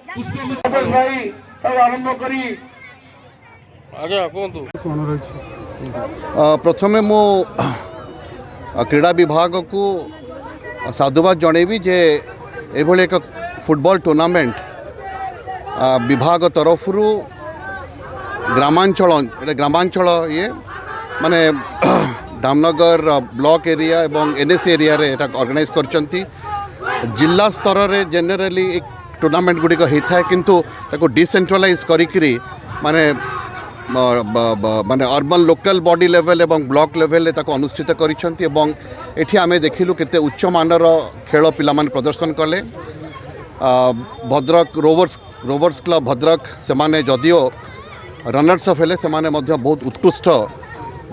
भाई आरंभ करी आज्ञा कहतु प्रथमे मु क्रीड़ा विभाग को साधुवाद जनइबी जे एभली एक फुटबॉल टूर्नामेंट विभाग तरफ ग्रामांचल ये माने धामनगर ब्लॉक एरिया एवं एनएस एरिया रे एटा ऑर्गेनाइज करचंती। जिला स्तर रे जनरली एक टूर्नामेंट गुडी होता है किंतु ताको डिसेंट्रलाइज करिकरी माने माने अर्बन लोकल बॉडी लेवल एवं ब्लॉक लेवल ताको अनुष्ठित करिसंती एवं एठी आमे देखिलु केते उच्च मानर खेल पिला माने प्रदर्शन कले। भद्रक रोवर्स क्लब भद्रक से माने जदियो रनर्स अफ हेले से माने मध्य बहुत उत्कृष्ट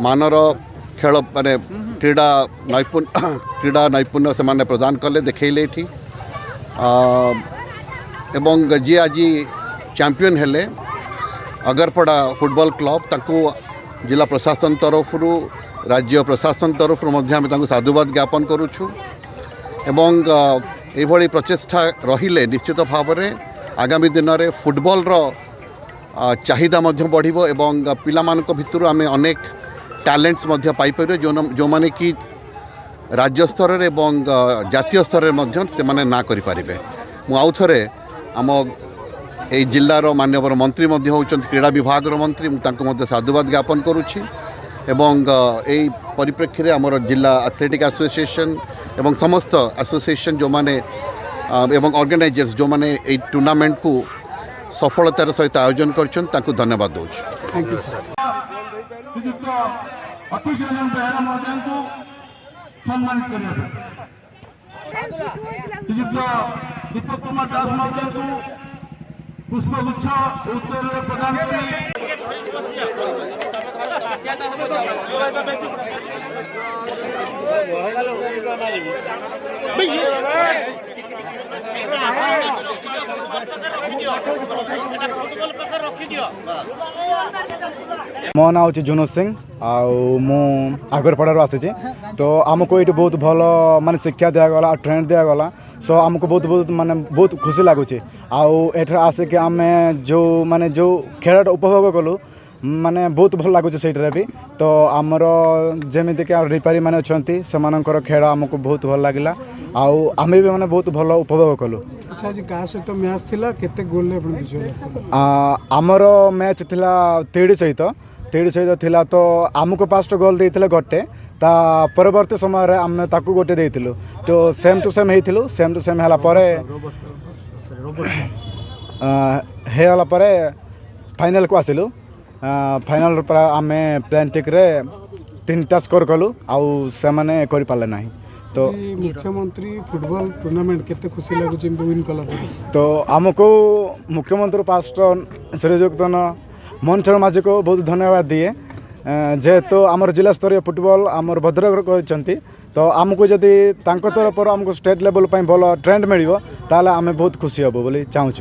मानर खेल माने क्रीड़ा नैपुण्य से माने प्रदान कले देखैले एठी एवं जी आज चैंपियन हेले अगरपड़ा फुटबॉल क्लब ताकू जिला प्रशासन तरफ राज्य प्रशासन तरफ साधुवाद ज्ञापन करुछु एवं एभली प्रचेष्टा रहिले निश्चित भाव में आगामी दिन में फुटबॉल चाहिदा बढ़िबो एवं पिलामानक भितर आमे अनेक टैलेंट्स पाइपर जो माने कि राज्य स्तर एवं जातीय स्तर में ना करि पारिबे। मु आउ थरे आम ए जिल्लार माननीय मंत्री होउछन क्रीड़ा विभाग मंत्री मुझे साधुवाद ज्ञापन करुछि एवं एई परिप्रेक्षी रे हमर जिला एथलेटिक एसोसिएशन एवं समस्त एसोसिएशन जो माने एवं ऑर्गेनाइजर्स जो माने ए टूर्नामेंट को सफलतार सहित आयोजन करछन ताकू धन्यवाद दउछ। Thank you sir. सम्मानित करिए दीपक कुमार दास महोदय को पुष्पगुच्छ उत्तर प्रदान करी मो ना हूँ जुनूस सिंह आगरपड़ार आसी तो आमको ये बहुत भल माने शिक्षा दिगला ट्रेंड दिगला सो आमको बहुत बहुत माने बहुत खुशी लगुच आठर आसिक आम जो माने जो खेल उपभोग कलु माने बहुत भल लगुच से भी तो आमर जमीक रिपारी मैंने अच्छा से खेल आमको बहुत भल लगे आम भी मैंने बहुत भल उपभोग कलु। अच्छा जी का सहित मैच थिला केते गोल आमर मैच थिला तेड़ी सहित थिला तो आमको 5टा गोल देइथिले गोटे ता परवर्ती समय रे आम ताकू गोटे देइथिलु तो सेम टू सेम हला परे हेला परे फाइनल को आसिलु फाइनल पर आम प्लांटिक रे 3टा स्कोर कलु आउ से माने करि पाले नाही तो मुख्यमंत्री फुटबॉल टूर्नामेंट केते खुशी लागु जे विन कला तो आमको मुख्यमंत्री 5टा श्रीयुक्त मोहन चरण माझी को बहुत धन्यवाद दिए जेहेतु आमर जिला स्तरीय फुटबॉल आमर भद्रक कहते तो आमको जदि तांको तरफ आमको स्टेट लेवल भल ट्रेंड मिल ताले आम बहुत खुशी हबो बोली चाहूँ।